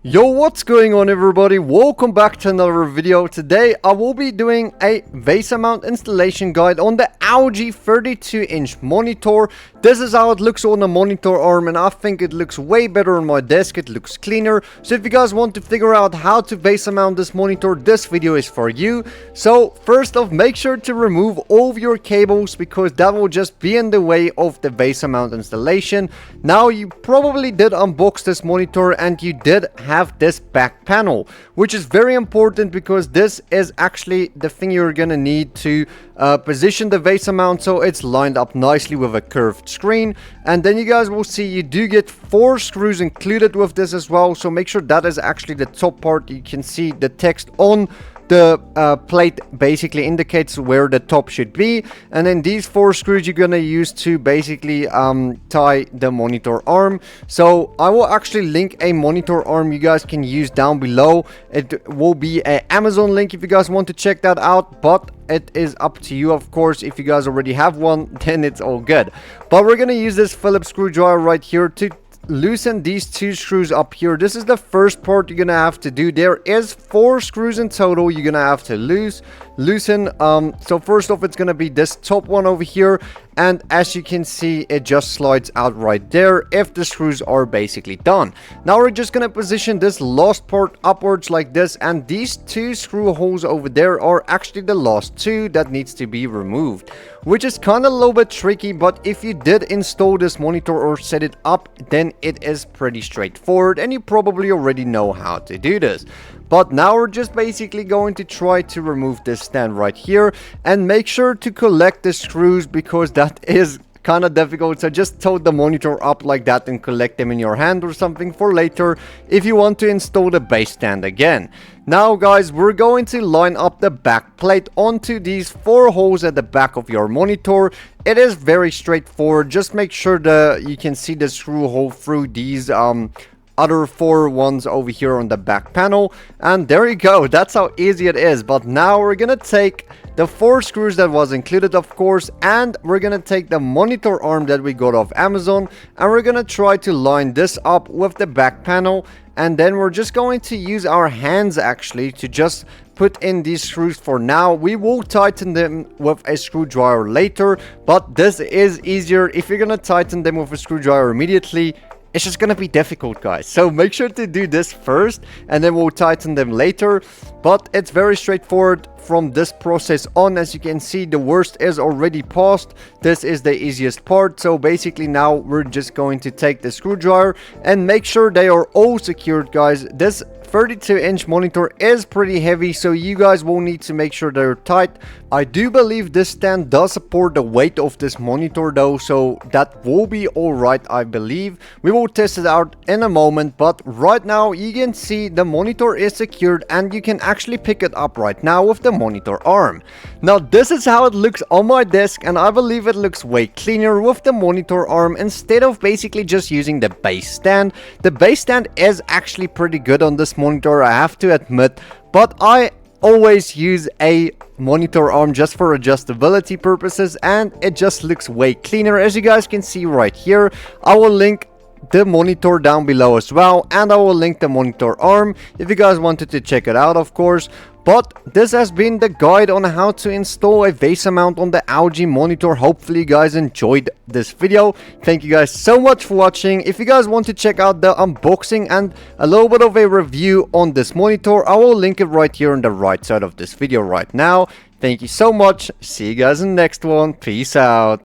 Yo, what's going on everybody? Welcome back to another video. Today I will be doing a VESA mount installation guide on the LG 32-inch monitor. This is how it looks on the monitor arm, and I think it looks way better on my desk. It looks cleaner. So if you guys want to figure out how to VESA mount this monitor, this video is for you. So first off, make sure to remove all of your cables, because that will just be in the way of the VESA mount installation. Now, you probably did unbox this monitor and you did have this back panel, which is very important because this is actually the thing you're gonna need to position the VESA mount so it's lined up nicely with a curved screen. And then you guys will see you do get 4 screws included with this as well, so make sure that is actually the top part. You can see the text on the plate basically indicates where the top should be, and then these 4 screws you're gonna use to basically tie the monitor arm. So I will actually link a monitor arm you guys can use down below. It will be an Amazon link if you guys want to check that out, but it is up to you, of course. If you guys already have one, then it's all good. But we're gonna use this Phillips screwdriver right here to loosen these 2 screws up here. This is the first part you're gonna have to do. There is 4 screws in total you're gonna have to loosen. So first off, it's gonna be this top one over here, and as you can see, it just slides out right there if the screws are basically done. Now we're just gonna position this last part upwards like this, and these 2 screw holes over there are actually the last 2 that needs to be removed, which is kind of a little bit tricky. But if you did install this monitor or set it up, then it is pretty straightforward and you probably already know how to do this. But now we're just basically going to try to remove this stand right here, and make sure to collect the screws, because that is kind of difficult. So just tote the monitor up like that and collect them in your hand or something for later if you want to install the base stand again. Now guys, we're going to line up the back plate onto these 4 holes at the back of your monitor. It is very straightforward. Just make sure that you can see the screw hole through these other 4 ones over here on the back panel, and there you go. That's how easy it is. But now we're gonna take the 4 screws that was included, of course, and we're gonna take the monitor arm that we got off Amazon, and we're gonna try to line this up with the back panel. And then we're just going to use our hands actually to just put in these screws for now. We will tighten them with a screwdriver later, but this is easier. If you're gonna tighten them with a screwdriver immediately, it's just gonna be difficult, guys. So make sure to do this first, and then we'll tighten them later. But it's very straightforward from this process on. As you can see, the worst is already passed. This is the easiest part. So basically now we're just going to take the screwdriver and make sure they are all secured, guys. This 32-inch monitor is pretty heavy, so you guys will need to make sure they're tight. I do believe this stand does support the weight of this monitor though, so that will be alright, I believe. We will test it out in a moment, but right now you can see the monitor is secured and you can actually pick it up right now with the monitor arm. Now this is how it looks on my desk, and I believe it looks way cleaner with the monitor arm instead of basically just using the base stand. The base stand is actually pretty good on this monitor, I have to admit, but I always use a monitor arm just for adjustability purposes, and it just looks way cleaner. As you guys can see right here, I will link the monitor down below as well, and I will link the monitor arm if you guys wanted to check it out, of course. But this has been the guide on how to install a VESA mount on the LG monitor. Hopefully you guys enjoyed this video. Thank you guys so much for watching. If you guys want to check out the unboxing and a little bit of a review on this monitor, I will link it right here on the right side of this video right now. Thank you so much. See you guys in the next one. Peace out.